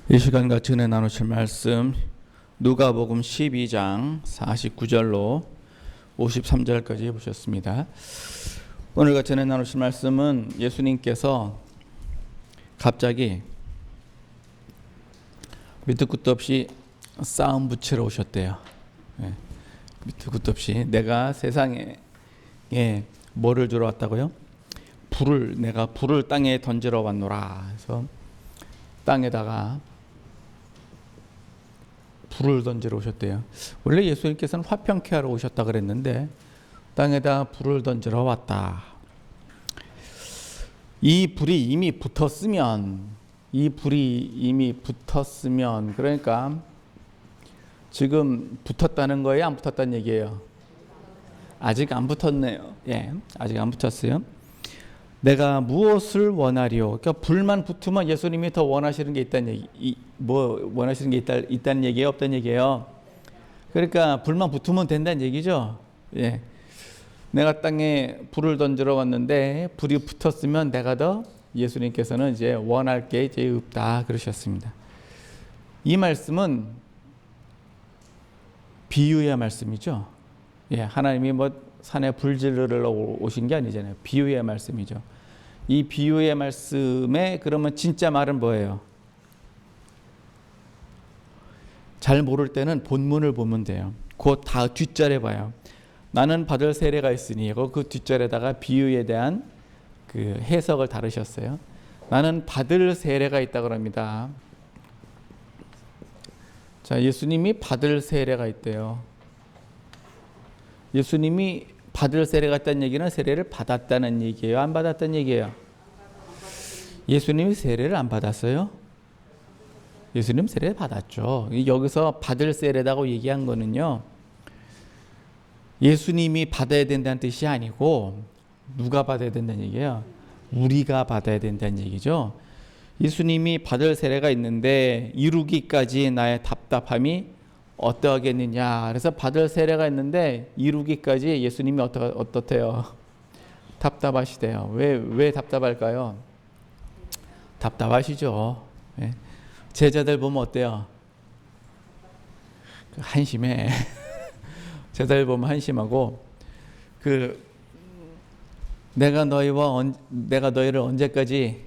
이 시간 같이 은혜 나누실 말씀 누가복음 12장 49절로 53절까지 보셨습니다. 오늘 같이 은혜 나누실 말씀은 예수님께서 갑자기 밑도 끝도 없이 싸움 붙이러 오셨대요. 밑도 끝도 없이 내가 세상에 뭐를 주러 왔다고요? 내가 불을 땅에 던지러 왔노라. 그래서 땅에다가 불을 던지러 오셨대요. 원래 예수님께서는 화평케 하러 오셨다 그랬는데 땅에다 불을 던지러 왔다. 이 불이 이미 붙었으면 그러니까 지금 붙었다는 거예요? 안 붙었다는 얘기예요? 아직 안 붙었네요. 아직 안 붙었어요. 내가 무엇을 원하리요? 그러니까 불만 붙으면 예수님이 더 원하시는 게 있다는 얘기, 원하시는 게 있다는 얘기예요? 없다는 얘기예요? 그러니까 불만 붙으면 된다는 얘기죠. 내가 땅에 불을 던지러 왔는데 불이 붙었으면 내가 더 예수님께서는 이제 원할 게 이제 없다 그러셨습니다. 이 말씀은 비유의 말씀이죠. 하나님이 산에 불 지르러 오신 게 아니잖아요. 비유의 말씀이죠. 이 비유의 말씀에 그러면 진짜 말은 뭐예요? 잘 모를 때는 본문을 보면 돼요. 그 다 뒷절에 봐요. 나는 받을 세례가 있으니 그 뒷절에다가 비유에 대한 그 해석을 다루셨어요. 나는 받을 세례가 있다고 합니다. 자, 예수님이 받을 세례가 있대요. 예수님이 받을 세례가 있다는 얘기는 세례를 받았다는 얘기예요? 안 받았다는 얘기예요? 예수님이 세례를 안 받았어요? 예수님 세례를 받았죠. 여기서 받을 세례라고 얘기한 거는요, 예수님이 받아야 된다는 뜻이 아니고 누가 받아야 된다는 얘기예요? 우리가 받아야 된다는 얘기죠. 예수님이 받을 세례가 있는데 이루기까지 나의 답답함이 어떠하겠느냐. 그래서 받을 세례가 있는데 이루기까지 예수님이 어떻대요? 답답하시대요. 왜 답답할까요? 답답하시죠. 제자들 보면 어때요? 한심해. 제자들 보면 한심하고 내가 너희를 언제까지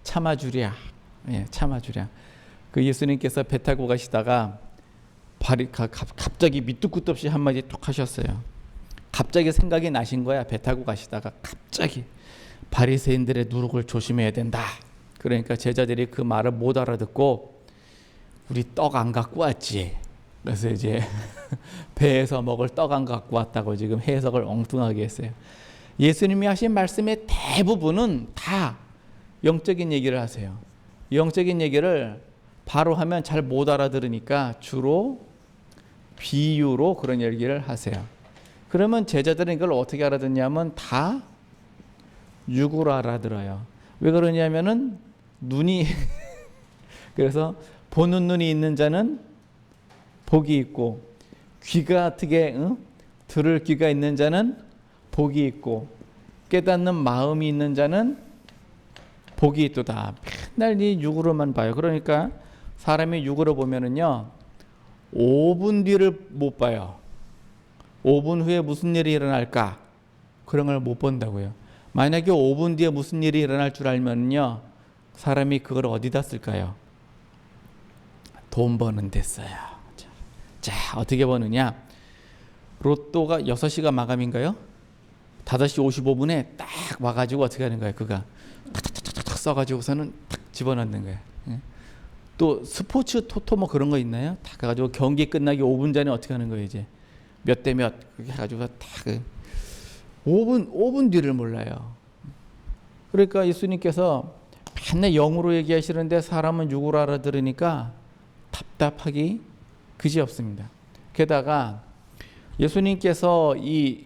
참아주랴. 참아주랴. 예수님께서 배 타고 가시다가 갑자기 밑도 끝도 없이 한마디 톡 하셨어요. 갑자기 생각이 나신 거야. 배 타고 가시다가 갑자기 바리새인들의 누룩을 조심해야 된다. 그러니까 제자들이 그 말을 못 알아듣고 우리 떡 안 갖고 왔지. 그래서 이제 배에서 먹을 떡 안 갖고 왔다고 지금 해석을 엉뚱하게 했어요. 예수님이 하신 말씀의 대부분은 다 영적인 얘기를 하세요. 영적인 얘기를 바로 하면 잘 못 알아들으니까 주로 비유로 그런 얘기를 하세요. 그러면 제자들은 이걸 어떻게 알아듣냐면 다 육으로 알아들어요. 왜 그러냐면은 눈이 그래서 보는 눈이 있는 자는 복이 있고 귀가 들을 귀가 있는 자는 복이 있고 깨닫는 마음이 있는 자는 복이 있도다. 맨날 이 육으로만 봐요. 그러니까 사람이 육으로 보면은요 5분 뒤를 못 봐요. 5분 후에 무슨 일이 일어날까? 그런 걸 못 본다고요. 만약에 5분 뒤에 무슨 일이 일어날 줄 알면요 사람이 그걸 어디다 쓸까요? 돈 버는 데 써요. 자, 어떻게 버느냐? 로또가 6시가 마감인가요? 5시 55분에 딱 와가지고 어떻게 하는 거예요? 그가 탁탁탁탁 써가지고서는 탁 집어넣는 거예요. 또 스포츠 토토 뭐 그런 거 있나요? 딱 가가지고 경기 끝나기 5분 전에 어떻게 하는 거예요? 이제 몇 대 몇 그렇게 해가지고 딱 5분 뒤를 몰라요. 그러니까 예수님께서 맨날 영으로 얘기하시는데 사람은 육으로 알아들으니까 답답하기 그지없습니다. 게다가 예수님께서 이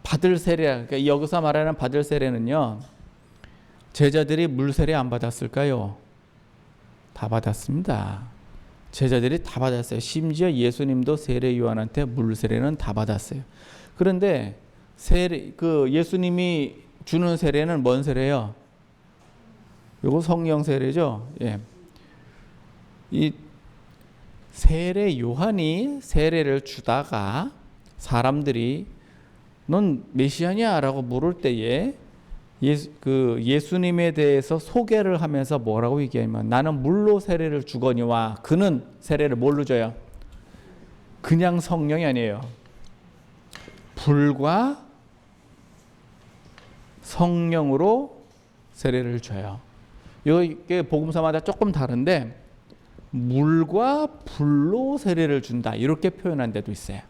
받을 세례, 그러니까 여기서 말하는 받을 세례는요, 제자들이 물 세례 안 받았을까요? 다 받았습니다. 제자들이 다 받았어요. 심지어 예수님도 세례 요한한테 물 세례는 다 받았어요. 그런데 예수님이 주는 세례는 뭔 세례예요? 이거 성령 세례죠. 이 세례 요한이 세례를 주다가 사람들이 넌 메시아냐라고 물을 때에 예수님에 대해서 소개를 하면서 뭐라고 얘기하면 나는 물로 세례를 주거니와 그는 세례를 뭘로 줘요? 그냥 성령이 아니에요. 불과 성령으로 세례를 줘요. 이게 복음서마다 조금 다른데 물과 불로 세례를 준다 이렇게 표현한 데도 있어요.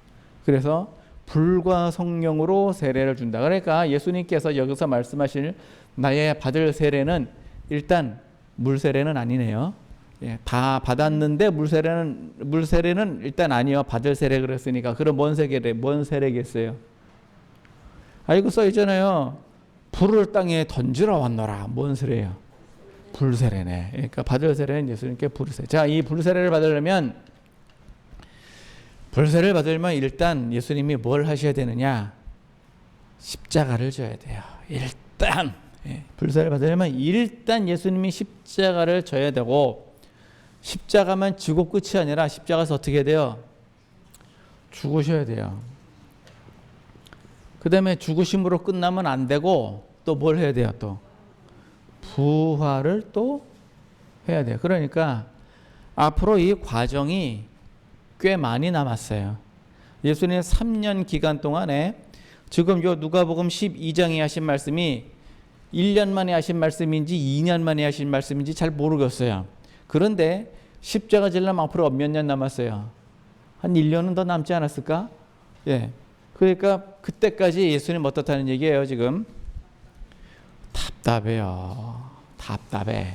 그래서 불과 성령으로 세례를 준다. 그러니까 예수님께서 여기서 말씀하실 나의 받을 세례는 일단 물 세례는 아니네요. 예, 다 받았는데 물 세례는 일단 아니요. 받을 세례 그랬으니까 그럼 뭔 세례겠어요? 이거 써 있잖아요. 불을 땅에 던지러 왔노라. 뭔 세례예요? 불 세례네. 그러니까 받을 세례는 예수님께 불 세례. 자, 이 불 세례를 받으려면 일단 예수님이 뭘 하셔야 되느냐? 십자가를 져야 돼요. 일단 불세례를 받으려면 일단 예수님이 십자가를 져야 되고 십자가만 지고 끝이 아니라 십자가에서 어떻게 해야 돼요? 죽으셔야 돼요. 그 다음에 죽으심으로 끝나면 안 되고 또 뭘 해야 돼요? 또 부활을 또 해야 돼요. 그러니까 앞으로 이 과정이 꽤 많이 남았어요. 예수님의 3년 기간 동안에 지금 요 누가복음 12장에 하신 말씀이 1년 만에 하신 말씀인지 2년 만에 하신 말씀인지 잘 모르겠어요. 그런데 십자가 지려면 앞으로 몇 년 남았어요? 한 1년은 더 남지 않았을까? 예. 그러니까 그때까지 예수님 어떻다는 얘기예요, 지금? 답답해요. 답답해.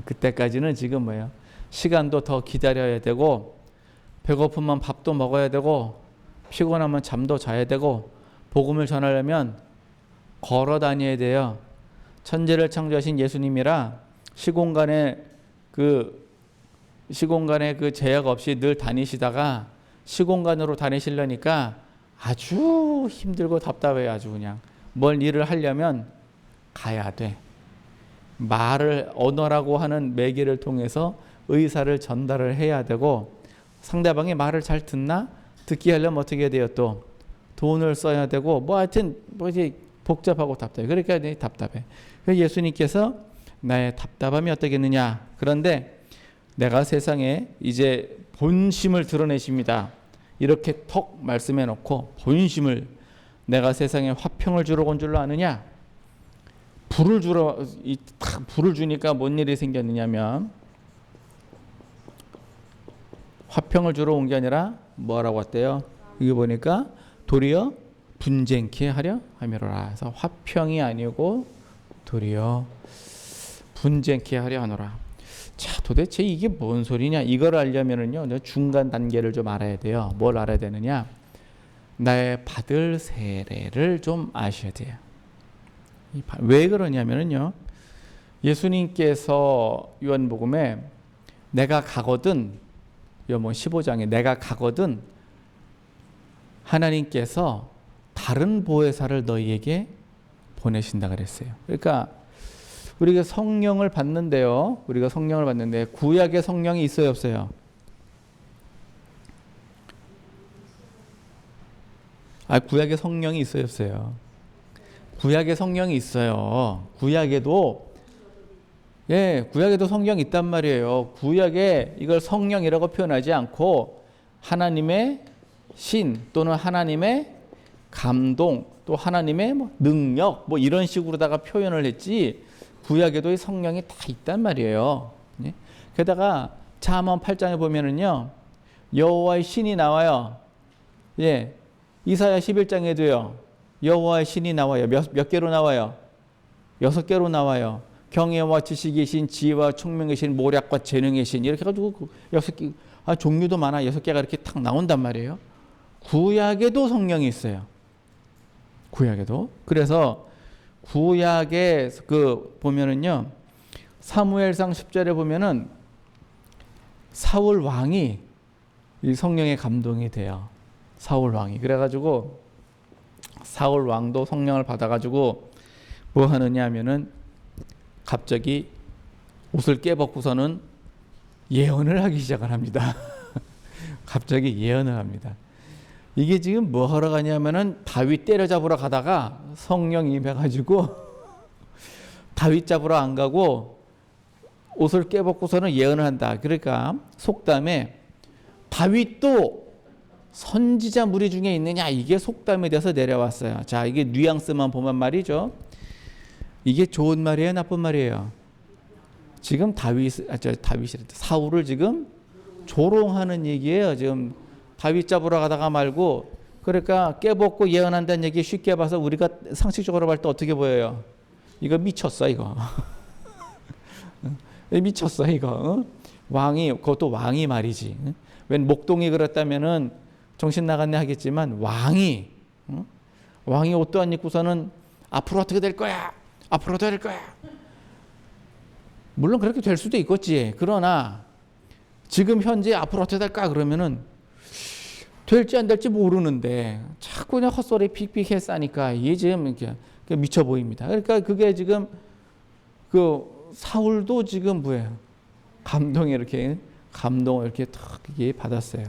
그때까지는 지금 뭐예요? 시간도 더 기다려야 되고 배고프면 밥도 먹어야 되고 피곤하면 잠도 자야 되고 복음을 전하려면 걸어 다녀야 돼요. 천지를 창조하신 예수님이라 시공간에 그 제약 없이 늘 다니시다가 시공간으로 다니시려니까 아주 힘들고 답답해요. 아주 그냥 뭘 일을 하려면 가야 돼. 언어라고 하는 매개를 통해서 의사를 전달을 해야 되고 상대방이 말을 잘 듣나? 듣게 하려면 어떻게 해야 돼요? 또 돈을 써야 되고 하여튼 이제 복잡하고 답답해. 그러니까 답답해. 그래서 예수님께서 나의 답답함이 어떻겠느냐? 그런데 내가 세상에 이제 본심을 드러내십니다. 이렇게 턱 말씀해 놓고 본심을 내가 세상에 화평을 주러 온 줄로 아느냐? 불을 주니까 뭔 일이 생겼느냐면 화평을 주러 온 게 아니라 뭐라고 했대요? 이거 보니까 도리어 분쟁케 하려 함이로라. 그래서 화평이 아니고 도리어 분쟁케 하려 하노라. 자, 도대체 이게 뭔 소리냐? 이걸 알려면은요, 중간 단계를 좀 알아야 돼요. 뭘 알아야 되느냐? 나의 받을 세례를 좀 아셔야 돼요. 왜 그러냐면은요, 예수님께서 요한복음에 내가 가거든, 요뭐 15장에 내가 가거든 하나님께서 다른 보혜사를 너희에게 보내신다 그랬어요. 그러니까 우리가 성령을 받는데요. 우리가 성령을 받는데 구약의 성령이 있어요, 없어요? 구약의 성령이 있어요, 없어요? 구약의 성령이 있어요. 구약에도 성령이 있단 말이에요. 구약에 이걸 성령이라고 표현하지 않고 하나님의 신 또는 하나님의 감동 또 하나님의 능력 이런 식으로다가 표현을 했지 구약에도 성령이 다 있단 말이에요. 게다가 잠언 8장에 보면은요 여호와의 신이 나와요. 이사야 11장에도요 여호와의 신이 나와요. 몇 개로 나와요? 6개로 나와요. 경외와 지식의 신, 지혜와 총명의 신, 모략과 재능의 신 이렇게 해가지고 6개 종류도 많아. 6개가 이렇게 탁 나온단 말이에요. 구약에도 성령이 있어요. 구약에도. 그래서 구약에 보면은요 사무엘상 10절에 보면은 사울 왕이 이 성령의 감동이 돼요. 사울 왕이. 그래가지고 사울 왕도 성령을 받아가지고 뭐 하느냐 하면은 갑자기 옷을 깨벗고서는 예언을 하기 시작을 합니다. 갑자기 예언을 합니다. 이게 지금 뭐 하러 가냐면은 다윗 때려잡으러 가다가 성령이 임해가지고 다윗 잡으러 안 가고 옷을 깨벗고서는 예언을 한다. 그러니까 속담에 다윗도 선지자 무리 중에 있느냐, 이게 속담에 대해서 내려왔어요. 자, 이게 뉘앙스만 보면 말이죠. 이게 좋은 말이에요, 나쁜 말이에요? 지금 사울을 지금 조롱하는 얘기예요. 지금 다윗 잡으러 가다가 말고, 그러니까 깨벗고 예언한다는 얘기 쉽게 봐서 우리가 상식적으로 볼 때 어떻게 보여요? 이거 미쳤어, 이거. 미쳤어, 이거. 왕이, 그것도 왕이 말이지. 웬 목동이 그랬다면은 정신 나갔네 하겠지만, 왕이 옷도 안 입고서는 앞으로 어떻게 될 거야? 앞으로 어떻게 될 거야? 물론 그렇게 될 수도 있겠지. 그러나 지금 현재 앞으로 어떻게 될까? 그러면은 될지 안 될지 모르는데 자꾸 그냥 헛소리 픽픽 싸니까 이게 지금 이렇게 미쳐 보입니다. 그러니까 그게 지금 그 사울도 지금 뭐예요? 감동을 이렇게 탁 받았어요.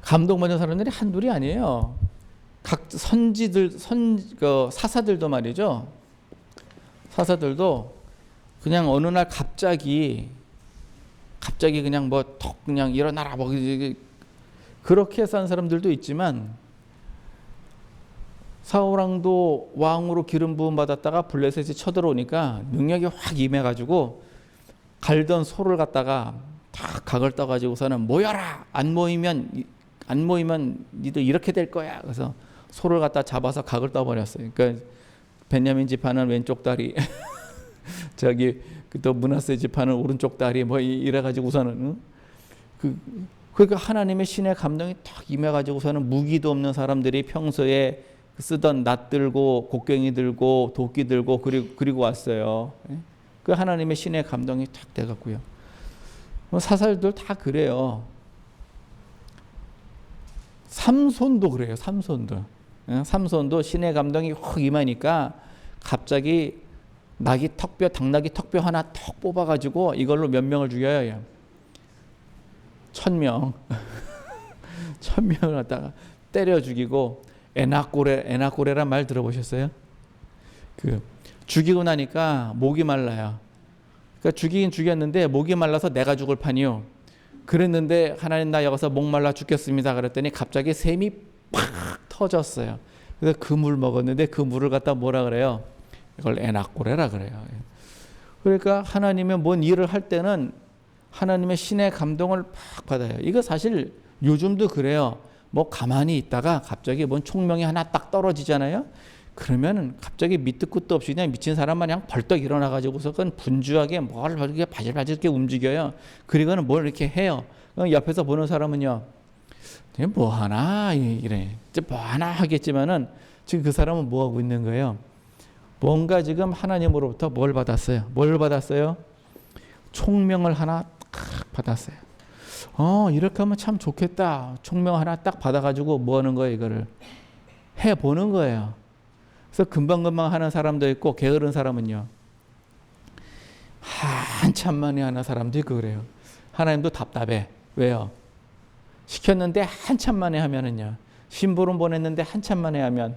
감동받는 사람들이 한둘이 아니에요. 각 선지들, 사사들도 말이죠. 사사들도 그냥 어느 날 갑자기 그냥 뭐 턱 그냥 일어나라 뭐 그렇게 산 사람들도 있지만, 사울왕도 왕으로 기름 부음 받았다가 블레셋이 쳐들어오니까 능력이 확 임해가지고 갈던 소를 갖다가 다 각을 떠가지고서는 모여라, 안 모이면 니도 이렇게 될 거야. 그래서 소를 갖다 잡아서 각을 떠버렸어요. 그러니까 베냐민 지파는 왼쪽 다리, 저기 또 므낫세 지파는 오른쪽 다리, 뭐 이래가지고서는 그러니까 하나님의 신의 감동이 탁 임해가지고서는 무기도 없는 사람들이 평소에 쓰던 낫 들고 곡괭이 들고 도끼 들고 그리고 왔어요. 그 하나님의 신의 감동이 탁 돼갖고요. 사살들 다 그래요. 삼손도 그래요. 삼손도 신의 감동이 확 임하니까 갑자기 당나귀 턱뼈 하나 턱 뽑아가지고 이걸로 몇 명을 죽여요. 1000명. 1000명을 갖다가 때려 죽이고, 에나꼬레란 말 들어보셨어요? 죽이고 나니까 목이 말라요. 그러니까 죽이긴 죽였는데 목이 말라서 내가 죽을 판이요. 그랬는데 하나님 나 여기서 목 말라 죽겠습니다. 그랬더니 갑자기 샘이 팍 터졌어요. 그래서 그 물 먹었는데 그 물을 갖다 뭐라 그래요? 이걸 에나꼬레라 그래요. 그러니까 하나님의 뭔 일을 할 때는 하나님의 신의 감동을 팍 받아요. 이거 사실 요즘도 그래요. 뭐 가만히 있다가 갑자기 뭔 총명이 하나 딱 떨어지잖아요. 그러면은 갑자기 밑도 끝도 없이 그냥 미친 사람 마냥 벌떡 일어나가지고서 그건 분주하게 뭘 이렇게 바질바질 이렇게 움직여요. 그리고는 뭘 이렇게 해요. 옆에서 보는 사람은요, 뭐 하나 이래, 뭐 하나 하겠지만은 지금 그 사람은 뭐 하고 있는 거예요? 뭔가 지금 하나님으로부터 뭘 받았어요? 총명을 하나 딱 받았어요. 이렇게 하면 참 좋겠다. 총명 하나 딱 받아가지고 뭐 하는 거예요? 이거를 해보는 거예요. 그래서 금방금방 하는 사람도 있고, 게으른 사람은요, 한참 만에 하는 사람도 있고 그래요. 하나님도 답답해. 왜요? 시켰는데 한참 만에 하면은요, 심부름 보냈는데 한참 만에 하면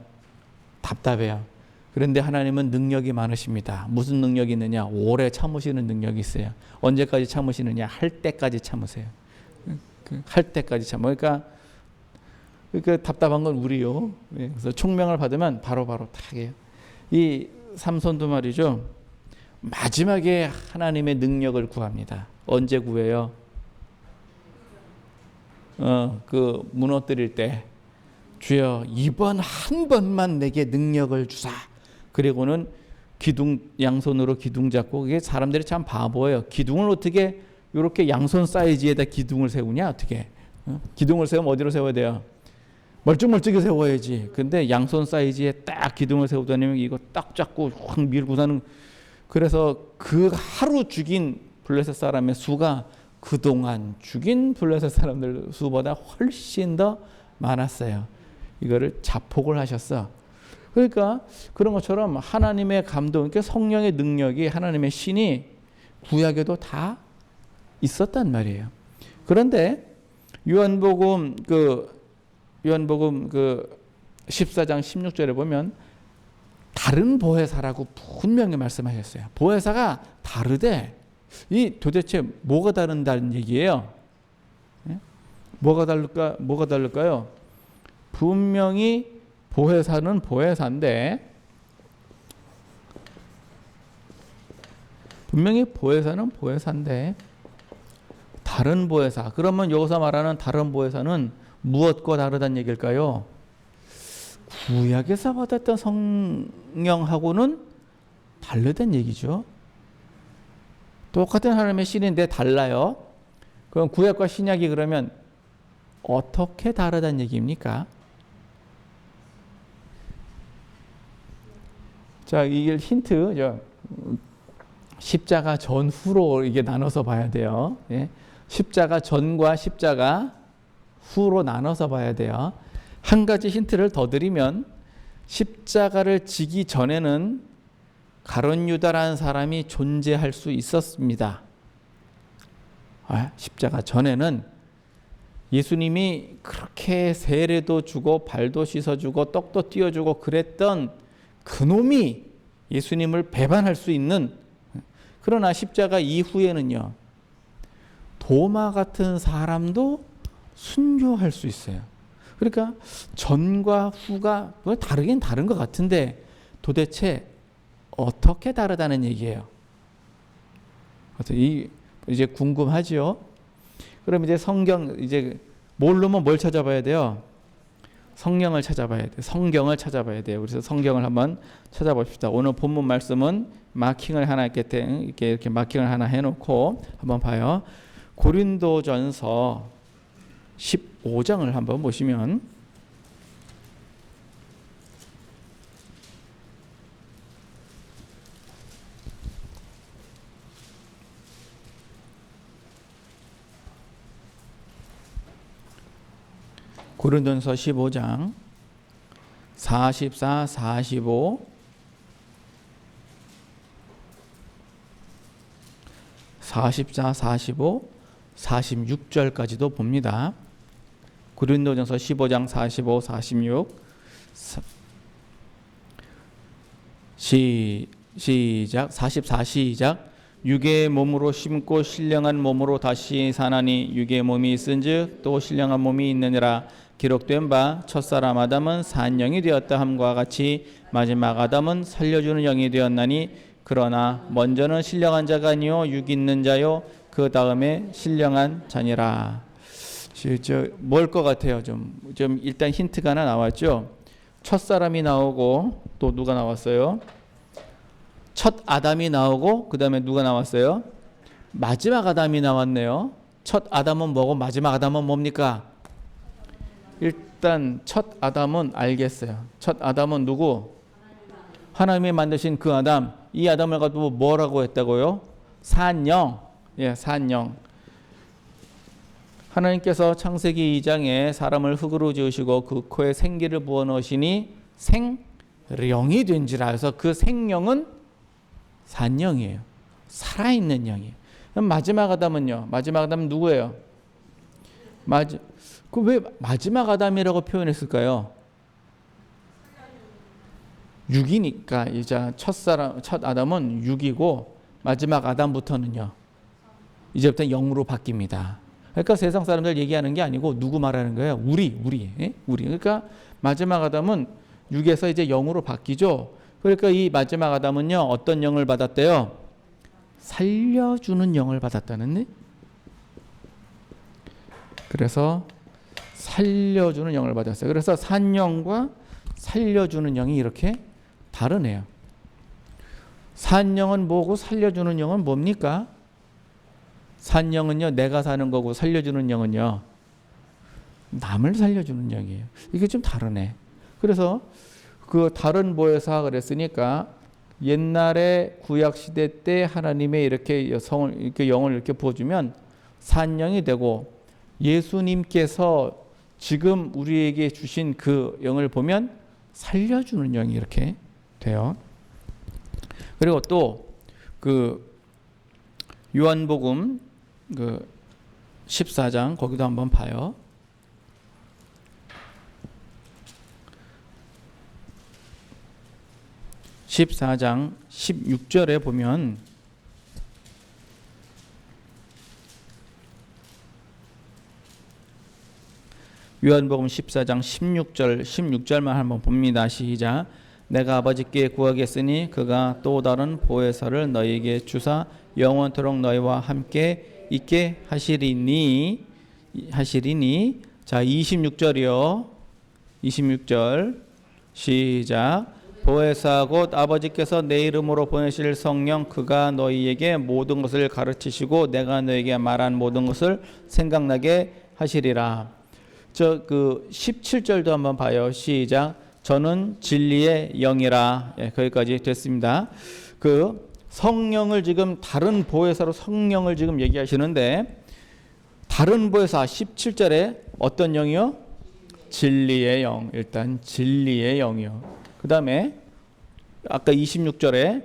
답답해요. 그런데 하나님은 능력이 많으십니다. 무슨 능력이 있느냐? 오래 참으시는 능력이 있어요. 언제까지 참으시느냐? 할 때까지 참으세요. 할 때까지 참어. 그러니까 답답한 건 우리요. 그래서 총명을 받으면 바로바로 딱 해요. 이 삼손도 말이죠, 마지막에 하나님의 능력을 구합니다. 언제 구해요? 그 무너뜨릴 때, 주여 이번 한 번만 내게 능력을 주사. 그리고는 양손으로 기둥 잡고, 그게 사람들이 참 바보예요. 기둥을 어떻게 이렇게 양손 사이즈에다 기둥을 세우냐? 어떻게? 기둥을 세우면 어디로 세워야 돼요? 멀쩡멀쩡하게 세워야지. 근데 양손 사이즈에 딱 기둥을 세우더니 이거 딱 잡고 확 밀고서는, 그래서 그 하루 죽인 블레셋 사람의 수가 그동안 죽인 블레셋 사람들 수보다 훨씬 더 많았어요. 이거를 자폭을 하셨어. 그러니까 그런 것처럼 하나님의 감동, 그러니까 성령의 능력이, 하나님의 신이 구약에도 다 있었단 말이에요. 그런데 요한복음 14장 16절에 보면 다른 보혜사라고 분명히 말씀하셨어요. 보혜사가 다르대. 이 도대체 뭐가 다른다는 얘기예요? 예? 뭐가 다를까요? 분명히 보혜사는 보혜사인데 다른 보혜사. 그러면 여기서 말하는 다른 보혜사는 무엇과 다르다는 얘기일까요? 구약에서 받았던 성령하고는 다르다는 얘기죠. 똑같은 하나님의 신인데 달라요. 그럼 구약과 신약이 그러면 어떻게 다르다는 얘기입니까? 자, 이게 힌트. 십자가 전후로 이게 나눠서 봐야 돼요. 예? 십자가 전과 십자가 후로 나눠서 봐야 돼요. 한 가지 힌트를 더 드리면 십자가를 지기 전에는 가룟 유다라는 사람이 존재할 수 있었습니다. 십자가 전에는 예수님이 그렇게 세례도 주고 발도 씻어주고 떡도 띄워주고 그랬던 그놈이 예수님을 배반할 수 있는, 그러나 십자가 이후에는요, 도마 같은 사람도 순교할 수 있어요. 그러니까 전과 후가 다르긴 다른 것 같은데 도대체 어떻게 다르다는 얘기예요. 이제 궁금하죠? 그럼 이제 성경, 이제 모르면 뭘 찾아봐야 돼요? 성경을 찾아봐야 돼요. 그래서 성경을 한번 찾아봅시다. 오늘 본문 말씀은 마킹을 하나 이렇게 마킹을 하나 해놓고 한번 봐요. 고린도전서 15장을 한번 보시면 고린도전서 15장 44, 45, 44, 45, 46절까지도 봅니다. 고린도전서 15장 45, 46 시작 44 시작 육의 몸으로 심고 신령한 몸으로 다시 사나니 육의 몸이 있은즉 또 신령한 몸이 있느니라. 기록된 바 첫사람 아담은 산 영이 되었다 함과 같이 마지막 아담은 살려주는 영이 되었나니 그러나 먼저는 신령한 자가 아니요 육 있는 자요 그 다음에 신령한 자니라. 뭘 것 같아요? 좀 일단 힌트가 하나 나왔죠. 첫사람이 나오고 또 누가 나왔어요? 첫 아담이 나오고 그 다음에 누가 나왔어요? 마지막 아담이 나왔네요. 첫 아담은 뭐고 마지막 아담은 뭡니까? 일단 첫 아담은 알겠어요. 첫 아담은 누구? 하나님이 만드신 그 아담. 이 아담을 가지고 뭐라고 했다고요? 산영. 예, 산영. 하나님께서 창세기 2장에 사람을 흙으로 지으시고 그 코에 생기를 부어 넣으시니 생령이 된지라 해서 그 생령은 산영이에요. 살아있는 영이에요. 그럼 마지막 아담은요? 마지막 아담은 누구예요? 그 왜 마지막 아담이라고 표현했을까요? 6이니까 이제 첫 아담은 6이고 마지막 아담부터는요. 이제부터 0으로 바뀝니다. 그러니까 세상 사람들 얘기하는 게 아니고 누구 말하는 거예요? 우리. 예? 우리. 그러니까 마지막 아담은 6에서 이제 0으로 바뀌죠. 그러니까 이 마지막 아담은요. 어떤 영을 받았대요? 살려주는 영을 받았다는. 그래서 살려주는 영을 받았어요. 그래서 산영과 살려주는 영이 이렇게 다르네요. 산영은 뭐고 살려주는 영은 뭡니까? 산영은요 내가 사는 거고 살려주는 영은요 남을 살려주는 영이에요. 이게 좀 다르네. 그래서 그 다른 보혜사 그랬으니까 옛날에 구약 시대 때 하나님의 이렇게 영을 이렇게 부어주면 산영이 되고 예수님께서 지금 우리에게 주신 그 영을 보면 살려주는 영이 이렇게 돼요. 그리고 또 그 요한복음 그 14장 거기도 한번 봐요. 14장 16절에 보면 요한복음 14장 16절만 한번 봅니다. 시작. 내가 아버지께 구하겠으니 그가 또 다른 보혜사를 너희에게 주사 영원토록 너희와 함께 있게 하시리니. 자, 26절이요. 26절 시작. 보혜사 곧 아버지께서 내 이름으로 보내실 성령 그가 너희에게 모든 것을 가르치시고 내가 너희에게 말한 모든 것을 생각나게 하시리라. 저 그 17절도 한번 봐요. 시작. 저는 진리의 영이라. 예, 거기까지 됐습니다. 그 성령을 지금 다른 보혜사로 성령을 지금 얘기하시는데 다른 보혜사 17절에 어떤 영이요? 진리의 영. 일단 진리의 영이요. 그 다음에 아까 26절에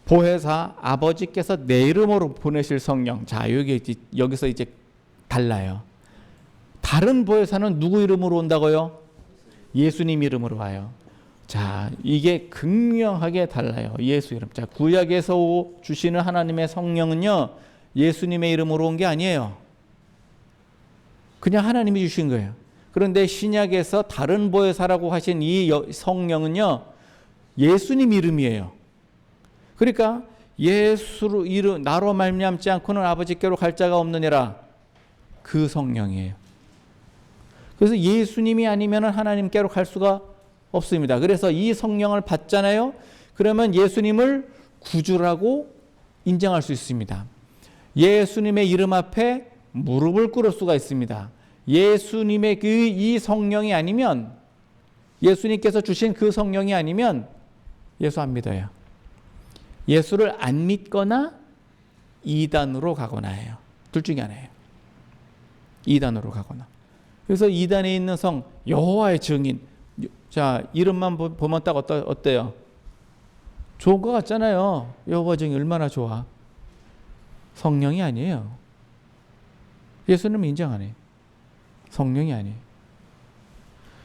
보혜사 아버지께서 내 이름으로 보내실 성령. 자, 여기서 이제 달라요. 다른 보혜사는 누구 이름으로 온다고요? 예수님 이름으로 와요. 자, 이게 극명하게 달라요. 예수 이름. 자, 구약에서 주시는 하나님의 성령은요, 예수님의 이름으로 온 게 아니에요. 그냥 하나님이 주신 거예요. 그런데 신약에서 다른 보혜사라고 하신 이 성령은요, 예수님 이름이에요. 그러니까 예수로 이름 나로 말미암지 않고는 아버지께로 갈 자가 없느니라. 그 성령이에요. 그래서 예수님이 아니면 하나님께로 갈 수가 없습니다. 그래서 이 성령을 받잖아요. 그러면 예수님을 구주라고 인정할 수 있습니다. 예수님의 이름 앞에 무릎을 꿇을 수가 있습니다. 예수님의 이 성령이 아니면, 예수님께서 주신 그 성령이 아니면 예수 안 믿어요. 예수를 안 믿거나 이단으로 가거나 해요. 둘 중에 하나예요. 이단으로 가거나. 그래서 이단에 있는 성 여호와의 증인. 자, 이름만 보면 딱 어때요? 좋은 것 같잖아요. 여호와 증인 얼마나 좋아. 성령이 아니에요. 예수님은 인정 안 해요. 성령이 아니에요.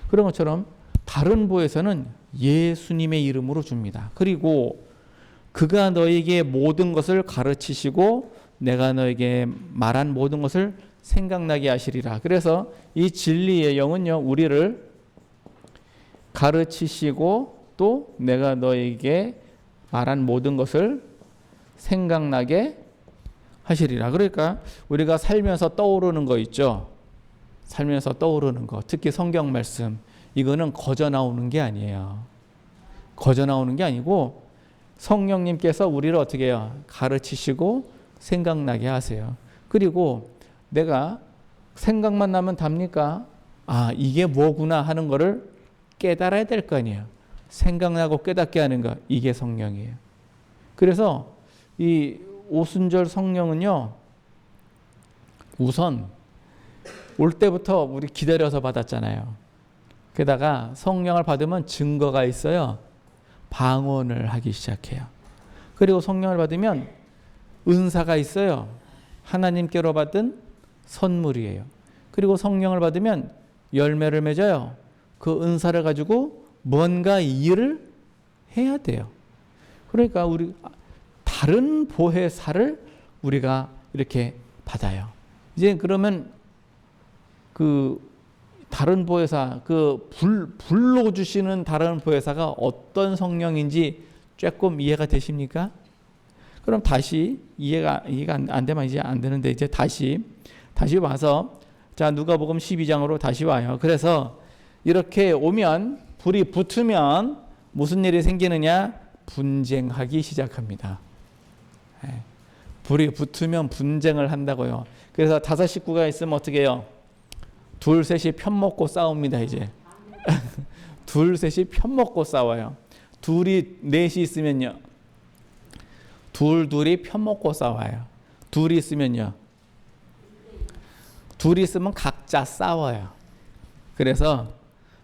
그런 것처럼 다른 보혜사는 예수님의 이름으로 줍니다. 그리고 그가 너에게 모든 것을 가르치시고 내가 너에게 말한 모든 것을 생각나게 하시리라. 그래서 이 진리의 영은요, 우리를 가르치시고 또 내가 너에게 말한 모든 것을 생각나게 하시리라. 그러니까 우리가 살면서 떠오르는 거 있죠. 살면서 떠오르는 거, 특히 성경 말씀, 이거는 거저 나오는 게 아니에요. 거저 나오는 게 아니고 성령님께서 우리를 어떻게 해요? 가르치시고 생각나게 하세요. 그리고 내가 생각만 나면 답니까? 아, 이게 뭐구나 하는 거를 깨달아야 될 거 아니에요. 생각나고 깨닫게 하는 거, 이게 성령이에요. 그래서 이 오순절 성령은요, 우선 올 때부터 우리 기다려서 받았잖아요. 게다가 성령을 받으면 증거가 있어요. 방언을 하기 시작해요. 그리고 성령을 받으면 은사가 있어요. 하나님께로 받은 선물이에요. 그리고 성령을 받으면 열매를 맺어요. 그 은사를 가지고 뭔가 일을 해야 돼요. 그러니까 우리 다른 보혜사를 우리가 이렇게 받아요. 이제 그러면 그 다른 보혜사, 그 불로 주시는 다른 보혜사가 어떤 성령인지 조금 이해가 되십니까? 그럼 다시 이해가 안 되면 이제 안 되는데 이제 다시 와서 자, 누가복음 12장으로 다시 와요. 그래서 이렇게 오면 불이 붙으면 무슨 일이 생기느냐? 분쟁하기 시작합니다. 불이 붙으면 분쟁을 한다고요. 그래서 5 식구가 있으면 어떻게 해요? 둘 셋이 편먹고 싸웁니다. 이제 둘 셋이 편먹고 싸워요. 둘이 넷이 있으면요, 둘이 편먹고 싸워요. 둘이 있으면요, 둘이 있으면 각자 싸워요. 그래서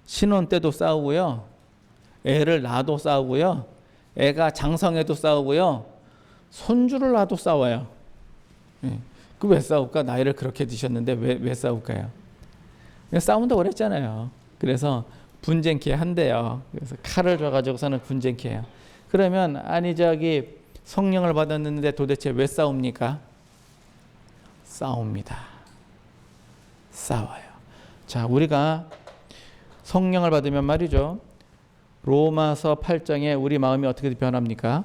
신혼 때도 싸우고요, 애를 낳아도 싸우고요, 애가 장성해도 싸우고요, 손주를 낳아도 싸워요. 예. 그 왜 싸울까? 나이를 그렇게 드셨는데 왜 싸울까요? 그냥 싸운다고 그랬잖아요. 그래서 분쟁케 한대요. 그래서 칼을 줘가지고서는 분쟁케 해요. 그러면 아니 저기 성령을 받았는데 도대체 왜 싸웁니까? 싸웁니다. 싸워요. 자, 우리가 성령을 받으면 말이죠. 로마서 8장에 우리 마음이 어떻게 변합니까?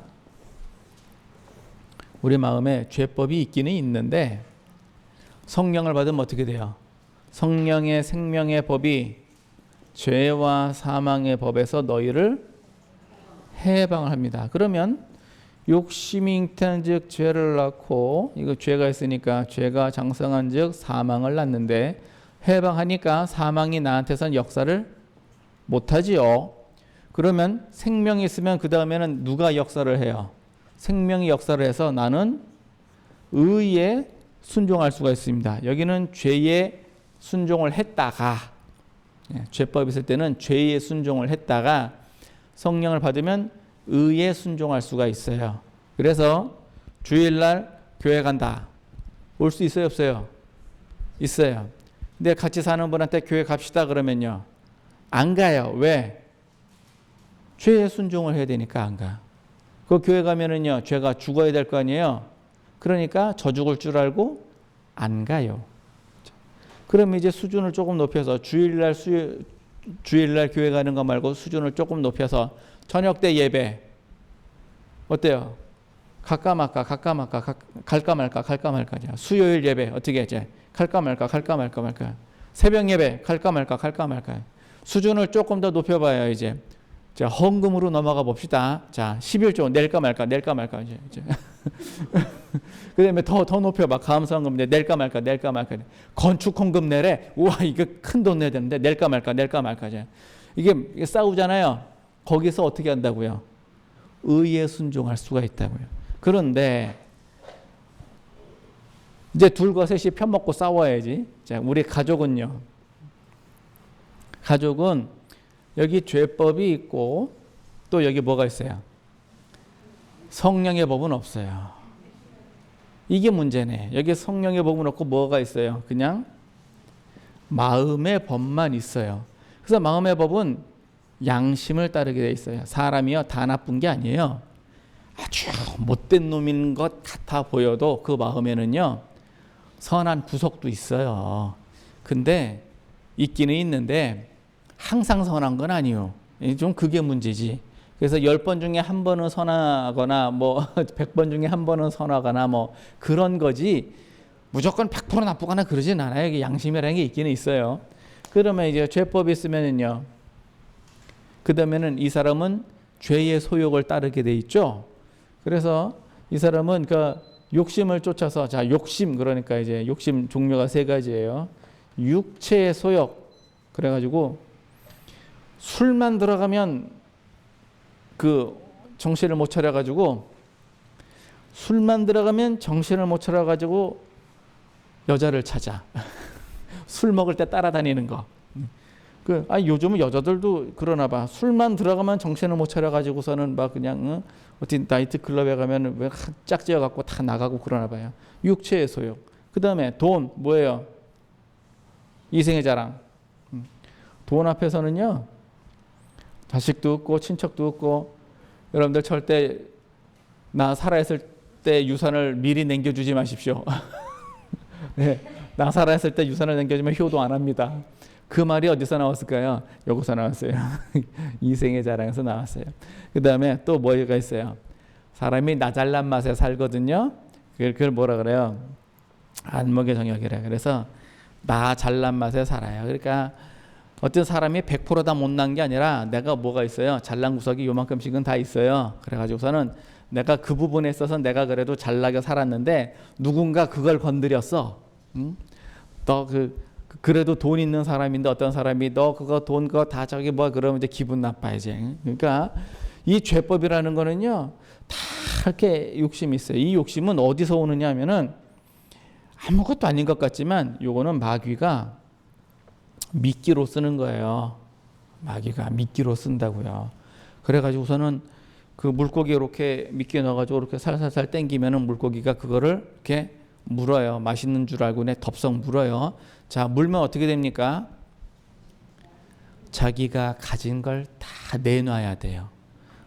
우리 마음에 죄법이 있기는 있는데 성령을 받으면 어떻게 돼요? 성령의 생명의 법이 죄와 사망의 법에서 너희를 해방을 합니다. 그러면 욕심이 잉태한즉 죄를 낳고, 이거 죄가 있으니까 죄가 장성한즉 사망을 낳는데, 해방하니까 사망이 나한테선 역사를 못하지요. 그러면 생명이 있으면 그 다음에는 누가 역사를 해요? 생명이 역사를 해서 나는 의에 순종할 수가 있습니다. 여기는 죄에 순종을 했다가, 죄법 있을 때는 죄에 순종을 했다가 성령을 받으면 의에 순종할 수가 있어요. 그래서 주일날 교회 간다. 올 수 있어요, 없어요? 있어요. 근데 같이 사는 분한테 교회 갑시다 그러면요, 안 가요. 왜? 죄에 순종을 해야 되니까 안 가. 그 교회 가면은요, 죄가 죽어야 될 거 아니에요. 그러니까 저 죽을 줄 알고 안 가요. 그러면 이제 수준을 조금 높여서 주일날 교회 가는 거 말고 수준을 조금 높여서 저녁 때 예배 어때요? 갈까 말까. 수요일 예배 어떻게 했지? 갈까 말까. 새벽 예배 갈까 말까. 수준을 조금 더 높여봐요. 이제 자, 헌금으로 넘어가 봅시다. 자, 11조 낼까 말까 이제. 그다음에 더 높여봐. 감사헌금 낼까 말까. 건축 헌금 내래. 우와, 이거 큰 돈 내야 되는데 낼까 말까. 이게 싸우잖아요. 거기서 어떻게 한다고요? 의에 순종할 수가 있다고요. 그런데 이제 둘과 셋이 편먹고 싸워야지. 자, 우리 가족은 여기 죄법이 있고 또 여기 뭐가 있어요? 성령의 법은 없어요. 이게 문제네. 여기 성령의 법은 없고 뭐가 있어요? 그냥 마음의 법만 있어요. 그래서 마음의 법은 양심을 따르게 돼 있어요. 사람이요, 다 나쁜 게 아니에요. 아주 못된 놈인 것 같아 보여도 그 마음에는요, 선한 구석도 있어요. 근데 있기는 있는데 항상 선한 건 아니에요. 좀 그게 문제지. 그래서 10번 중에 한 번은 선하거나 100번 중에 한 번은 선하거나 그런 거지 무조건 100% 나쁘거나 그러진 않아요. 이게 양심이라는 게 있기는 있어요. 그러면 이제 죄법이 있으면은요, 그 다음에는 이 사람은 죄의 소욕을 따르게 돼 있죠. 그래서 이 사람은 그 욕심을 쫓아서, 자, 욕심, 그러니까 이제 욕심 종류가 3가지예요. 육체의 소욕. 그래가지고 술만 들어가면 그 정신을 못 차려가지고 여자를 찾아. 술 먹을 때 따라다니는 거. 요즘은 여자들도 그러나 봐. 술만 들어가면 정신을 못 차려가지고서는 막 그냥 어디 나이트 클럽에 가면 왜 짝지어 갖고 다 나가고 그러나 봐요. 육체의 소욕. 그 다음에 돈 뭐예요? 이생의 자랑. 돈 앞에서는요, 자식도 없고 친척도 없고. 여러분들 절대 나 살아있을 때 유산을 미리 남겨주지 마십시오. 네, 나 살아있을 때 유산을 남겨주면 효도 안 합니다. 그 말이 어디서 나왔을까요? 여기서 나왔어요. 이생의 자랑에서 나왔어요. 그 다음에 또 뭐가 있어요? 사람이 나 잘난 맛에 살거든요. 그걸 뭐라 그래요? 안목의 정욕이래. 그래서 나 잘난 맛에 살아요. 그러니까 어떤 사람이 100% 다 못난 게 아니라 내가 뭐가 있어요? 잘난 구석이 요만큼씩은 다 있어요. 그래가지고서는 내가 그 부분에 있어서 내가 그래도 잘나게 살았는데 누군가 그걸 건드렸어. 응? 너 그래도 돈 있는 사람인데 어떤 사람이 너 그거 돈 그거 다 저기 그러면 이제 기분 나빠야지. 그러니까 이 죄법이라는 거는요, 다 이렇게 욕심이 있어요. 이 욕심은 어디서 오느냐 하면은 아무것도 아닌 것 같지만 요거는 마귀가 미끼로 쓰는 거예요. 마귀가 미끼로 쓴다고요. 그래가지고서는 그 물고기 이렇게 미끼 넣어가지고 이렇게 살살살 땡기면은 물고기가 그거를 이렇게 물어요. 맛있는 줄 알고 내 덥석 물어요. 자, 물면 어떻게 됩니까? 자기가 가진 걸 다 내놔야 돼요.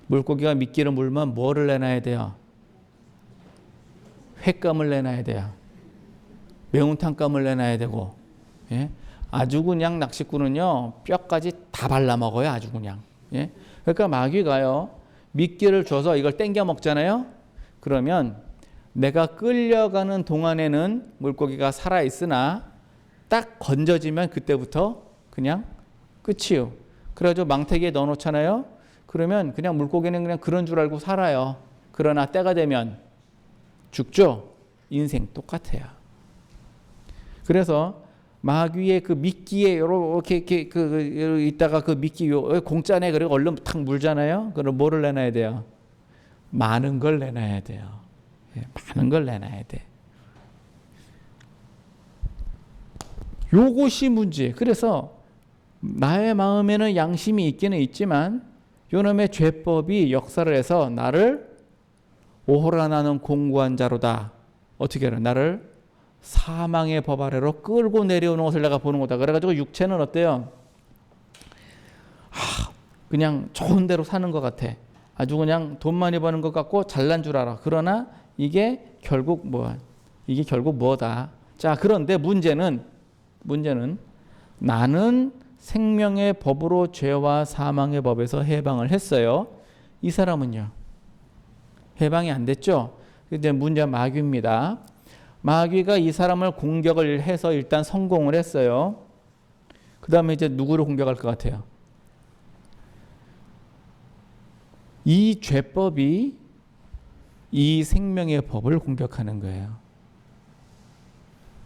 물고기가 미끼를 물면 뭐를 내놔야 돼요? 횟감을 내놔야 돼요. 매운탕감을 내놔야 되고, 예? 아주 그냥 낚시꾼은요 뼈까지 다 발라 먹어요. 아주 그냥. 예? 그러니까 마귀가요 미끼를 줘서 이걸 땡겨 먹잖아요. 그러면 내가 끌려가는 동안에는 물고기가 살아 있으나 딱 건져지면 그때부터 그냥 끝이요. 그래가지고 망태기에 넣어놓잖아요. 그러면 그냥 물고기는 그냥 그런 줄 알고 살아요. 그러나 때가 되면 죽죠. 인생 똑같아요. 그래서 마귀의 그 미끼에 이렇게 있다가 그 미끼 공짜네 그리고 얼른 탁 물잖아요. 그럼 뭐를 내놔야 돼요? 많은 걸 내놔야 돼요. 많은 걸 내놔야 돼. 요것이 문제. 그래서 나의 마음에는 양심이 있기는 있지만 요놈의 죄법이 역사를 해서 나를 오호라 나는 공고한 자로다. 어떻게 해요? 나를 사망의 법 아래로 끌고 내려오는 것을 내가 보는 거다. 그래가지고 육체는 어때요? 그냥 좋은 대로 사는 것 같아. 아주 그냥 돈 많이 버는 것 같고 잘난 줄 알아. 그러나 이게 결국 뭐다. 자, 그런데 문제는 나는 생명의 법으로 죄와 사망의 법에서 해방을 했어요. 이 사람은요? 해방이 안 됐죠? 이제 문제는 마귀입니다. 마귀가 이 사람을 공격을 해서 일단 성공을 했어요. 그 다음에 이제 누구를 공격할 것 같아요? 이 죄법이 이 생명의 법을 공격하는 거예요.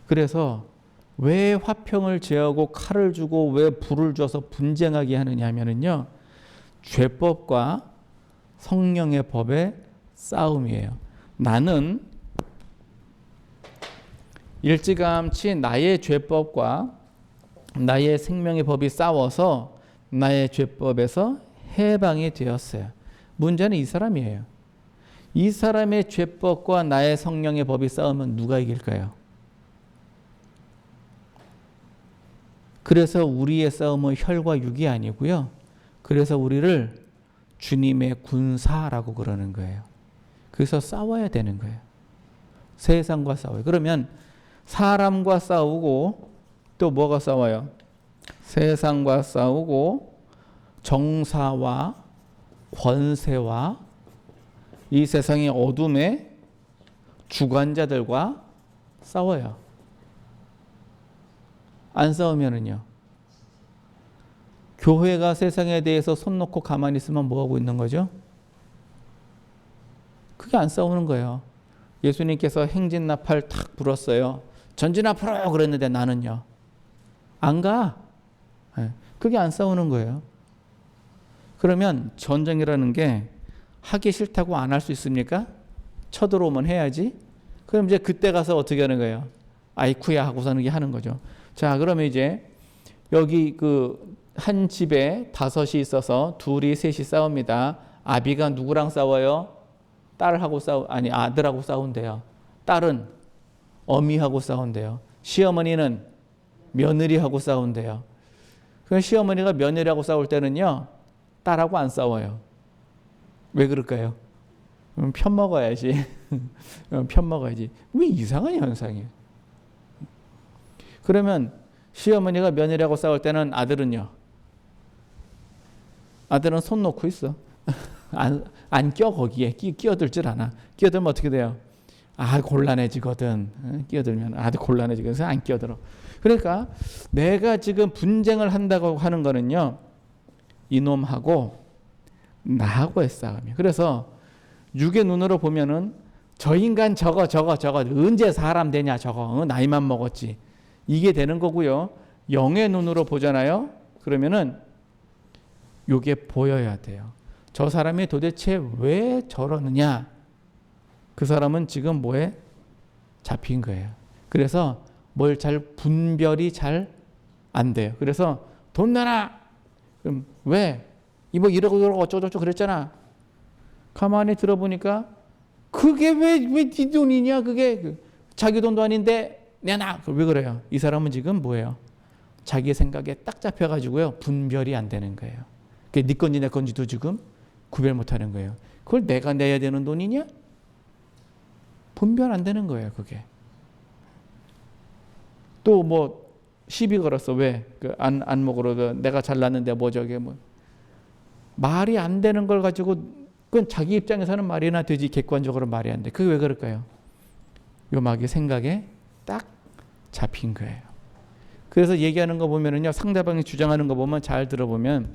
그래서 왜 화평을 제하고 칼을 주고 왜 불을 줘서 분쟁하게 하느냐 하면은요, 죄법과 성령의 법의 싸움이에요. 나는 일찌감치 나의 죄법과 나의 생명의 법이 싸워서 나의 죄법에서 해방이 되었어요. 문제는 이 사람이에요. 이 사람의 죄법과 나의 성령의 법이 싸우면 누가 이길까요? 그래서 우리의 싸움은 혈과 육이 아니고요. 그래서 우리를 주님의 군사라고 그러는 거예요. 그래서 싸워야 되는 거예요. 세상과 싸워요. 그러면 사람과 싸우고 또 뭐가 싸워요? 세상과 싸우고 정사와 권세와 이 세상의 어둠의 주관자들과 싸워요. 안 싸우면은요. 교회가 세상에 대해서 손 놓고 가만히 있으면 뭐 하고 있는 거죠? 그게 안 싸우는 거예요. 예수님께서 행진나팔 탁 불었어요. 전진 앞으로 그랬는데 나는요. 안 가. 그게 안 싸우는 거예요. 그러면 전쟁이라는 게 하기 싫다고 안 할 수 있습니까? 쳐들어오면 해야지. 그럼 이제 그때 가서 어떻게 하는 거예요? 아이쿠야 하고서는 하는 거죠. 자, 그러면 이제 여기 그 한 집에 5이 있어서 둘이 셋이 싸웁니다. 아비가 누구랑 싸워요? 아들하고 싸운대요. 딸은 어미하고 싸운대요. 시어머니는 며느리하고 싸운대요. 그 시어머니가 며느리하고 싸울 때는요, 딸하고 안 싸워요. 왜 그럴까요? 편 먹어야지. 편 먹어야지. 왜 이상한 현상이에요? 그러면 시어머니가 며느리하고 싸울 때는 아들은 손 놓고 있어. 안 껴 거기에. 끼어들질 않아. 끼어들면 어떻게 돼요? 곤란해지거든. 끼어들면 곤란해지거든. 그래서 안 끼어들어. 그러니까 내가 지금 분쟁을 한다고 하는 거는요, 이놈하고 나하고의 싸움이에요. 그래서 육의 눈으로 보면은 저 인간 저거 언제 사람 되냐 저거 나이만 먹었지. 이게 되는 거고요. 영의 눈으로 보잖아요. 그러면은 요게 보여야 돼요. 저 사람이 도대체 왜 저러느냐. 그 사람은 지금 뭐에 잡힌 거예요. 그래서 뭘 분별이 잘 안 돼요. 그래서 돈 내놔. 그럼 왜? 뭐 이러고 어쩌고저쩌고 그랬잖아. 가만히 들어보니까 그게 왜 네 돈이냐. 그게 자기 돈도 아닌데 내놔. 왜 그래요? 이 사람은 지금 뭐예요? 자기 생각에 딱 잡혀가지고요. 분별이 안 되는 거예요. 그게 네 건지 내 건지도 지금 구별 못하는 거예요. 그걸 내가 내야 되는 돈이냐? 분별 안 되는 거예요. 그게. 또 뭐 시비 걸었어. 왜? 그 안목으로 내가 잘났는데 뭐 저게 뭐 말이 안 되는 걸 가지고 그건 자기 입장에서는 말이나 되지 객관적으로 말이 안 돼. 그게 왜 그럴까요? 요 마귀 생각에 딱 잡힌 거예요. 그래서 얘기하는 거 보면은요, 상대방이 주장하는 거 보면 잘 들어보면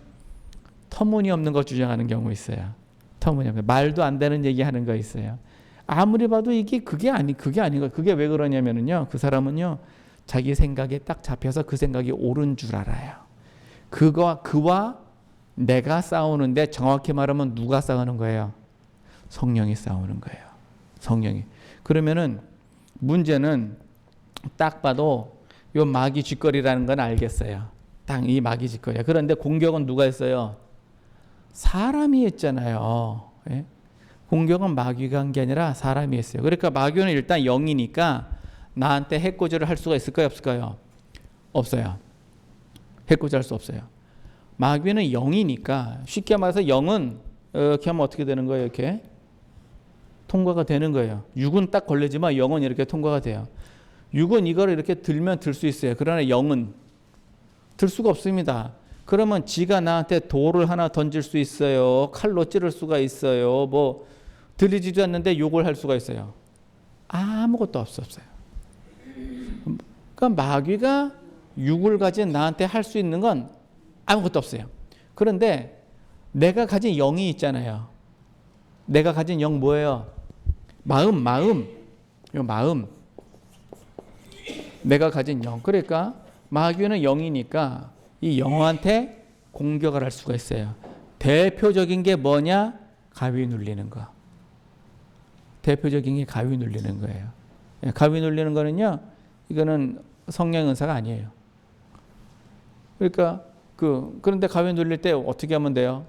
터무니없는 거 주장하는 경우 있어요. 터무니없는 말도 안 되는 얘기하는 거 있어요. 아무리 봐도 이게 그게 아닌 거. 그게 왜 그러냐면은요, 그 사람은요 자기 생각에 딱 잡혀서 그 생각이 옳은 줄 알아요. 그와 내가 싸우는데 정확히 말하면 누가 싸우는 거예요? 성령이 싸우는 거예요. 성령이. 그러면은 문제는 딱 봐도 요 마귀 쥐거리라는 건 알겠어요. 딱 이 마귀 쥐거리야. 그런데 공격은 누가 했어요? 사람이 했잖아요. 예? 공격은 마귀가 한 게 아니라 사람이 했어요. 그러니까 마귀는 일단 영이니까 나한테 해코지를 할 수가 있을까요? 없을까요? 없어요. 해코지 할 수 없어요. 마귀는 영이니까 쉽게 말해서 영은 이렇게 하면 어떻게 되는 거예요? 이렇게 통과가 되는 거예요. 육은 딱 걸리지만 영은 이렇게 통과가 돼요. 육은 이걸 이렇게 들면 들 수 있어요. 그러나 영은 들 수가 없습니다. 그러면 지가 나한테 돌을 하나 던질 수 있어요. 칼로 찌를 수가 있어요. 뭐 들리지도 않는데 욕을 할 수가 있어요. 아무것도 없어요. 그러니까 마귀가 육을 가진 나한테 할 수 있는 건 아무것도 없어요. 그런데 내가 가진 영이 있잖아요. 내가 가진 영 뭐예요? 마음. 이 마음. 내가 가진 영. 그러니까 마귀는 영이니까 이 영한테 공격을 할 수가 있어요. 대표적인 게 뭐냐? 가위 눌리는 거. 대표적인 게 가위 눌리는 거예요. 가위 눌리는 거는요, 이거는 성령 은사가 아니에요. 그러니까 그런데 가위 눌릴 때 어떻게 하면 돼요?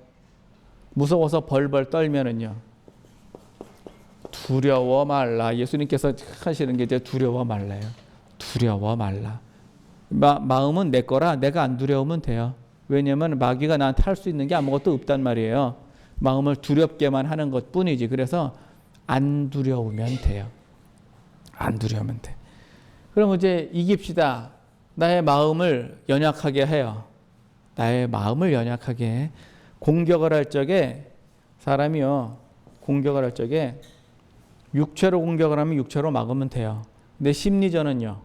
무서워서 벌벌 떨면은요, 두려워 말라. 예수님께서 하시는 게 이제 두려워 말라요. 두려워 말라. 마음은 내 거라 내가 안 두려우면 돼요. 왜냐하면 마귀가 나한테 할 수 있는 게 아무것도 없단 말이에요. 마음을 두렵게만 하는 것 뿐이지. 그래서 안 두려우면 돼요. 안 두려우면 돼. 그럼 이제 이깁시다. 나의 마음을 연약하게 해요. 나의 마음을 연약하게 해. 공격을 할 적에 사람이요, 공격을 할 적에 육체로 공격을 하면 육체로 막으면 돼요. 근데 심리전은요,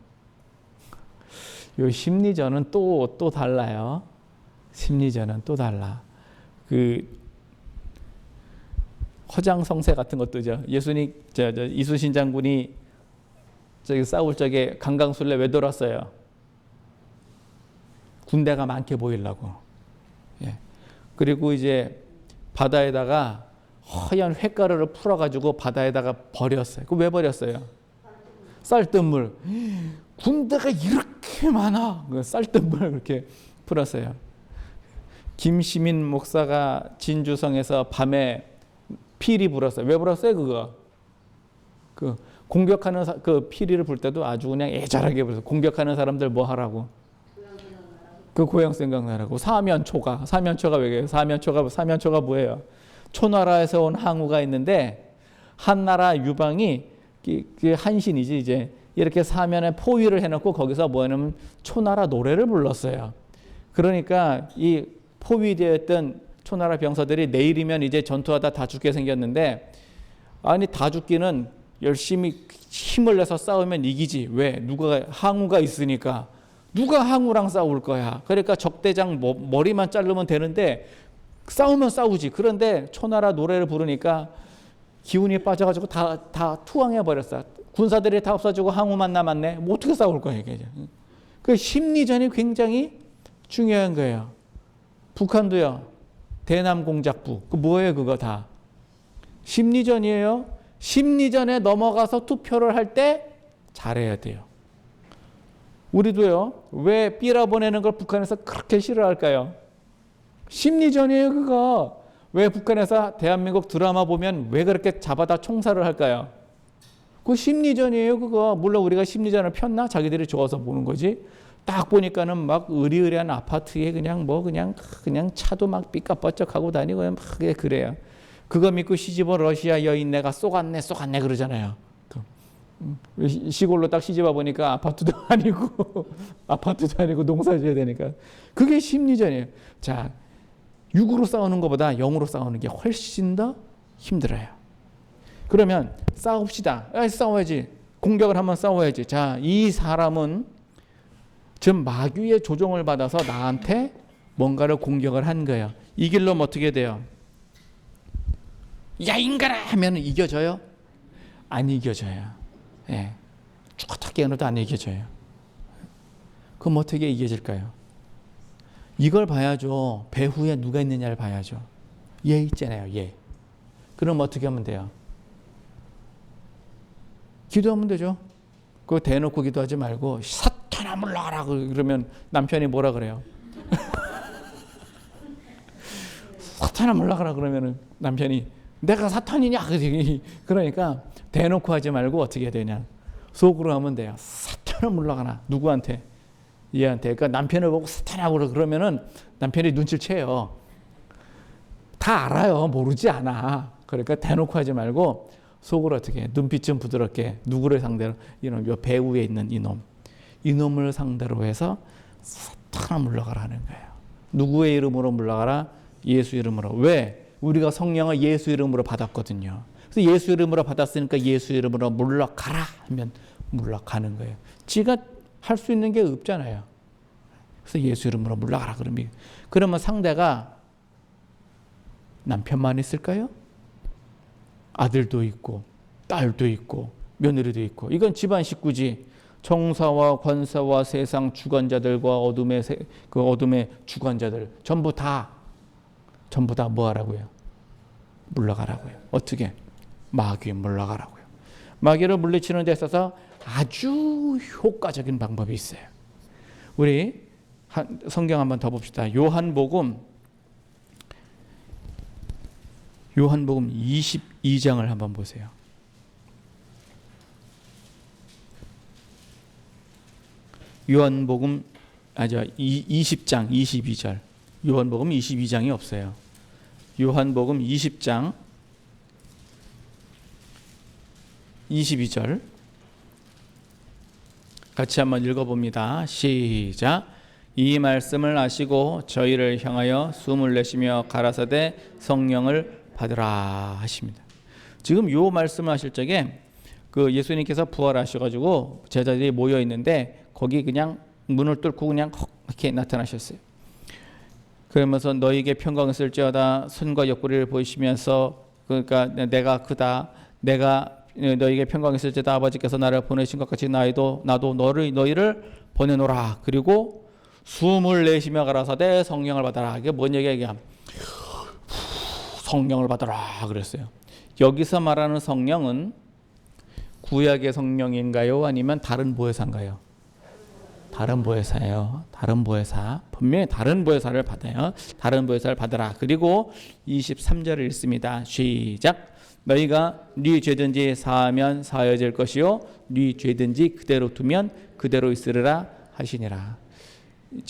요 심리전은 또 달라요. 심리전은 또 달라. 허장성세 같은 것도죠. 예수님, 이순신 장군이 저기 싸울 적에 강강술래 왜 돌았어요? 군대가 많게 보이려고. 예. 그리고 이제 바다에다가 허연 횟가루를 풀어가지고 바다에다가 버렸어요. 그 왜 버렸어요? 쌀뜨물. 군대가 이렇게 많아. 쌀뜨물 그렇게 풀었어요. 김시민 목사가 진주성에서 밤에 피리 불었어요. 왜 불었어요? 그거. 공격하는 그 피리를 불 때도 아주 그냥 애절하게 불었어요. 공격하는 사람들 뭐 하라고? 그 고향 생각나라고. 사면초가 왜 그래요? 사면초가 뭐예요? 초나라에서 온 항우가 있는데 한나라 유방이 그 한신이지 이제 이렇게 사면에 포위를 해놓고 거기서 뭐냐면 초나라 노래를 불렀어요. 그러니까 이 포위되었던 초나라 병사들이 내일이면 이제 전투하다 다 죽게 생겼는데, 아니 다 죽기는 열심히 힘을 내서 싸우면 이기지. 왜? 누가 항우가 있으니까. 누가 항우랑 싸울 거야. 그러니까 적대장 머리만 자르면 되는데 싸우면 싸우지. 그런데 초나라 노래를 부르니까 기운이 빠져가지고 다 투항해 버렸어. 군사들이 다 없어지고 항우만 남았네. 뭐 어떻게 싸울 거야 이게. 그 심리전이 굉장히 중요한 거예요. 북한도요. 대남공작부. 그 뭐예요 그거 다? 심리전이에요. 심리전에 넘어가서 투표를 할 때 잘해야 돼요. 우리도요. 왜 삐라 보내는 걸 북한에서 그렇게 싫어할까요? 심리전이에요 그거. 왜 북한에서 대한민국 드라마 보면 왜 그렇게 잡아다 총살을 할까요? 그 심리전이에요, 그거. 물론 우리가 심리전을 폈나? 자기들이 좋아서 보는 거지. 딱 보니까는 막 으리으리한 아파트에 그냥 차도 막 삐까뻔쩍하고 다니고 막 그래요. 그거 믿고 시집온 러시아 여인 내가 쏘갔네 그러잖아요. 시골로 딱 시집와 보니까 아파트도 아니고 농사 지어야 되니까. 그게 심리전이에요. 자, 육으로 싸우는 것보다 영으로 싸우는 게 훨씬 더 힘들어요. 그러면 싸웁시다. 싸워야지. 공격을 한번 싸워야지. 자, 이 사람은 지금 마귀의 조종을 받아서 나한테 뭔가를 공격을 한 거예요. 이기려면 어떻게 돼요? 야 인간아 하면 이겨져요? 안 이겨져요. 예. 어떻게 해도 안 이겨져요. 그럼 어떻게 이겨질까요? 이걸 봐야죠. 배후에 누가 있느냐를 봐야죠. 얘 있잖아요. 얘. 그럼 어떻게 하면 돼요? 기도하면 되죠. 그거 대놓고 기도하지 말고 사탄아 물러가라 그러면 남편이 뭐라 그래요? 사탄아 물러가라 그러면 남편이 내가 사탄이냐? 그러니까 대놓고 하지 말고 어떻게 해야 되냐? 속으로 하면 돼요. 사탄아 물러가라. 누구한테? 얘한테. 그러니까 남편을 보고 사탄하고 그러면은 남편이 눈치를 채요. 다 알아요. 모르지 않아. 그러니까 대놓고 하지 말고 속으로 어떻게 해? 눈빛 좀 부드럽게 누구를 상대로 이놈 요 배후에 있는 이놈을 상대로 해서 사탄아 물러가라 하는 거예요. 누구의 이름으로 물러가라? 예수 이름으로. 왜? 우리가 성령을 예수 이름으로 받았거든요. 그래서 예수 이름으로 받았으니까 예수 이름으로 물러가라 하면 물러가는 거예요. 지가 할 수 있는 게 없잖아요. 그래서 예수 이름으로 물러가라 그러면 상대가 남편만 있을까요? 아들도 있고 딸도 있고 며느리도 있고 이건 집안 식구지. 총사와 권사와 세상 주관자들과 어둠의 주관자들 전부 다 뭐 하라고요? 물러가라고요. 어떻게? 마귀에 물러가라고요. 마귀를 물리치는 데 있어서 아주 효과적인 방법이 있어요. 우리 성경 한번 더 봅시다. 요한복음 22장을 한번 보세요. 요한복음 20장 22절. 요한복음 22장이 없어요. 요한복음 20장 22절 같이 한번 읽어봅니다. 시작. 이 말씀을 아시고 저희를 향하여 숨을 내쉬며 가라사대 성령을 받으라 하십니다. 지금 요 말씀을 하실 적에 그 예수님께서 부활하셔가지고 제자들이 모여 있는데 거기 그냥 문을 뚫고 그냥 이렇게 나타나셨어요. 그러면서 너희에게 평강 있을지어다 손과 옆구리를 보이시면서 그러니까 내가 크다 내가 너희에게 평강 있을지어다 아버지께서 나를 보내신 것 같이 나도 너희를 보내노라. 그리고 숨을 내쉬며 가라사대 성령을 받아라. 이게 뭔 얘기야? 성령을 받아라 그랬어요. 여기서 말하는 성령은 구약의 성령인가요? 아니면 다른 보혜사인가요? 다른 보혜사예요. 다른 보혜사. 분명히 다른 보혜사를 받아요. 다른 보혜사를 받아라. 그리고 23절을 읽습니다. 시작. 너희가 네 죄든지 사하면 사하여질 것이요 네 죄든지 그대로 두면 그대로 있으리라 하시니라.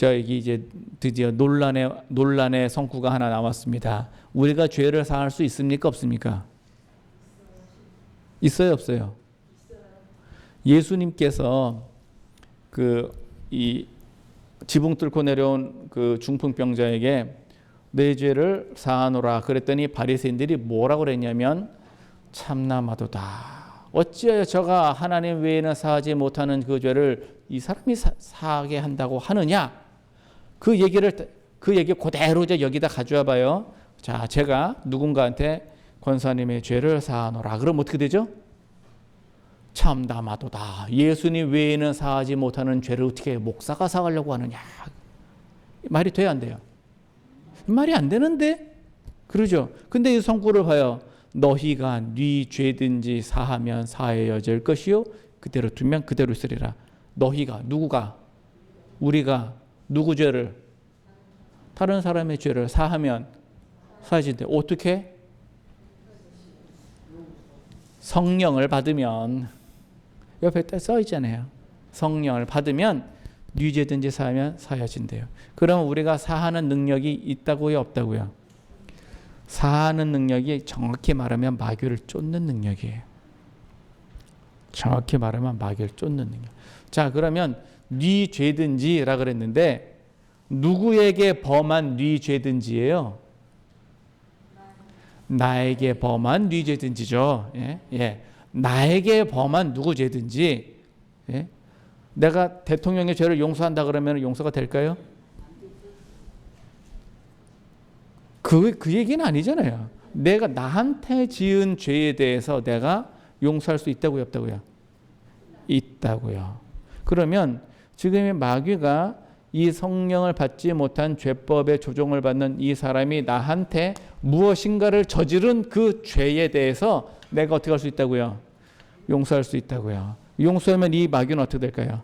여기 이제 드디어 논란의 성구가 하나 나왔습니다. 우리가 죄를 사할 수 있습니까? 없습니까? 있어요, 없어요? 예수님께서 이 지붕 뚫고 내려온 그 중풍병자에게 내 죄를 사하노라 그랬더니 바리새인들이 뭐라고 그랬냐면 참나마도다. 어찌하여 저가 하나님 외에는 사하지 못하는 그 죄를 이 사람이 사하게 한다고 하느냐? 그 얘기 그대로 이제 여기다 가져와 봐요. 자, 제가 누군가한테 권사님의 죄를 사하노라. 그럼 어떻게 되죠? 참나마도다. 예수님 외에는 사하지 못하는 죄를 어떻게 목사가 사하려고 하느냐? 말이 돼요, 안 돼요? 말이 안 되는데? 그러죠. 근데 이 성구를 봐요. 너희가 네 죄든지 사하면 사하여질 것이요 그대로 두면 그대로 있으리라. 너희가 누구가? 우리가 누구 죄를? 다른 사람의 죄를 사하면 사하진대. 어떻게? 성령을 받으면 옆에 딱 써 있잖아요. 성령을 받으면 네 죄든지 사하면 사하여진대요. 그럼 우리가 사하는 능력이 있다고요, 없다고요? 사하는 능력이 정확히 말하면 마귀를 쫓는 능력이에요. 정확히 말하면 마귀를 쫓는 능력. 자, 그러면 네 죄든지라 그랬는데 누구에게 범한 네 죄든지예요? 나에게 범한 네 죄든지죠. 예? 예. 나에게 범한 누구 죄든지. 예? 내가 대통령의 죄를 용서한다 그러면 용서가 될까요? 그 얘기는 아니잖아요. 내가 나한테 지은 죄에 대해서 내가 용서할 수 있다고요, 없다고요? 있다고요. 그러면 지금 마귀가 이 성령을 받지 못한 죄법의 조종을 받는 이 사람이 나한테 무엇인가를 저지른 그 죄에 대해서 내가 어떻게 할 수 있다고요? 용서할 수 있다고요. 용서하면 이 마귀는 어떻게 될까요?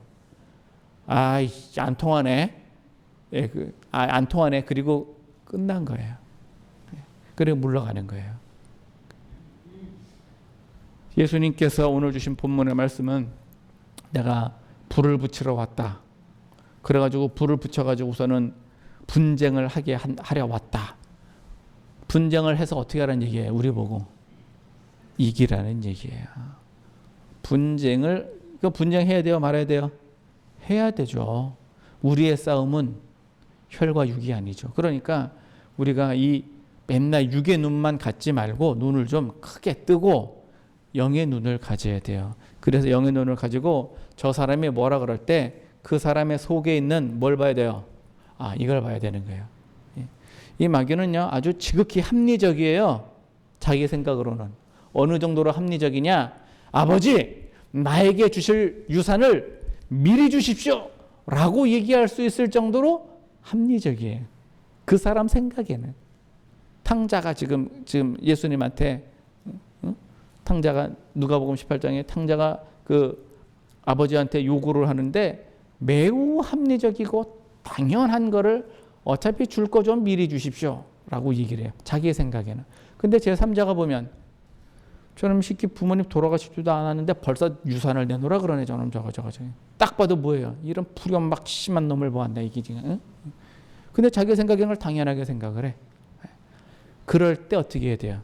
안 통하네. 예, 안 통하네. 그리고 끝난 거예요. 그리고 물러가는 거예요. 예수님께서 오늘 주신 본문의 말씀은 내가 불을 붙이러 왔다. 그래가지고 불을 붙여가지고서는 분쟁을 하려 왔다. 분쟁을 해서 어떻게 하라는 얘기예요? 우리 보고 이기라는 얘기예요. 분쟁해야 돼요? 말아야 돼요? 해야 되죠. 우리의 싸움은 혈과 육이 아니죠. 그러니까 우리가 이 맨날 육의 눈만 갖지 말고 눈을 좀 크게 뜨고 영의 눈을 가져야 돼요. 그래서 영의 눈을 가지고 저 사람이 뭐라 그럴 때 그 사람의 속에 있는 뭘 봐야 돼요? 이걸 봐야 되는 거예요. 이 마귀는요, 아주 지극히 합리적이에요. 자기 생각으로는. 어느 정도로 합리적이냐? 아버지, 나에게 주실 유산을 미리 주십시오! 라고 얘기할 수 있을 정도로 합리적이에요. 그 사람 생각에는. 탕자가 지금 예수님한테, 탕자가 누가복음 18장에 탕자가 그 아버지한테 요구를 하는데 매우 합리적이고 당연한 거를 어차피 줄 거 좀 미리 주십시오 라고 얘기를 해요. 자기의 생각에는. 근데 제3자가 보면 저놈 시키 부모님 돌아가시지도 않았는데 벌써 유산을 내놓으라 그러네. 저놈 저거. 딱 봐도 뭐예요? 이런 불효 막 심한 놈을 보았다 이게 지금. 응? 근데 자기 생각에는 걸 당연하게 생각을 해. 그럴 때 어떻게 해야 돼요?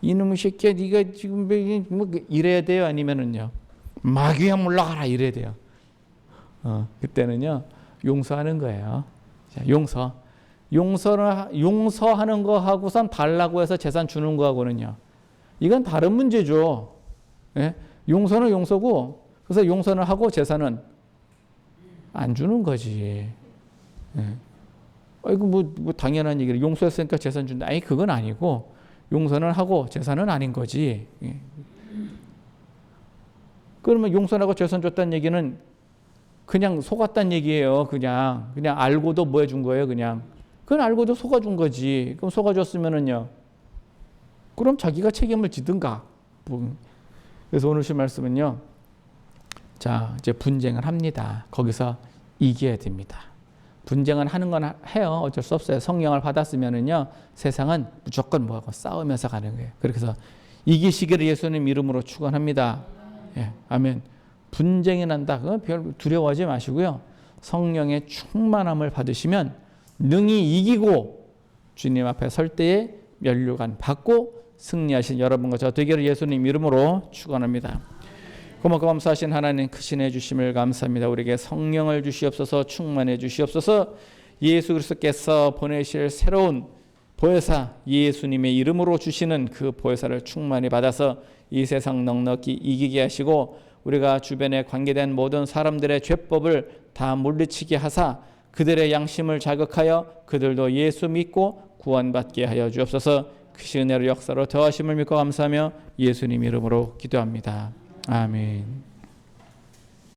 이놈의 새끼야, 네가 지금 뭐 이래야 돼요? 아니면은요, 마귀야 물러가라 이래야 돼요? 그때는요, 용서하는 거예요. 자, 용서하는 거 하고선 달라고 해서 재산 주는 거하고는요, 이건 다른 문제죠. 예? 용서는 용서고, 그래서 용서는 하고 재산은 안 주는 거지. 예. 이거 뭐 당연한 얘기를 용서했으니까 재산 준다. 그건 아니고 용서는 하고 재산은 아닌 거지. 예. 그러면 용서하고 재산 줬다는 얘기는 그냥 속았다는 얘기예요. 그냥 알고도 뭐 해준 거예요. 그건 알고도 속아준 거지. 그럼 속아줬으면은요, 그럼 자기가 책임을 지든가. 그래서 오늘 시 말씀은요, 자, 이제 분쟁을 합니다. 거기서 이겨야 됩니다. 분쟁은 하는 건 해요. 어쩔 수 없어요. 성령을 받았으면은요, 세상은 무조건 뭐하고 싸우면서 가는 거예요. 그래서 이기시기를 예수님 이름으로 축원합니다. 예, 아멘. 분쟁이 난다. 그건 별 두려워하지 마시고요. 성령의 충만함을 받으시면 능히 이기고 주님 앞에 설 때에 면류관 받고 승리하신 여러분과 저 되기를 예수님 이름으로 축원합니다. 고맙고 감사하신 하나님 크신 해 주심을 감사합니다. 우리에게 성령을 주시옵소서, 충만해 주시옵소서. 예수 그리스도께서 보내실 새로운 보혜사 예수님의 이름으로 주시는 그 보혜사를 충만히 받아서 이 세상 넉넉히 이기게 하시고 우리가 주변에 관계된 모든 사람들의 죄법을 다 물리치게 하사 그들의 양심을 자극하여 그들도 예수 믿고 구원받게 하여 주옵소서. 크신 은혜로 역사로 더하심을 믿고 감사하며 예수님 이름으로 기도합니다. 아멘.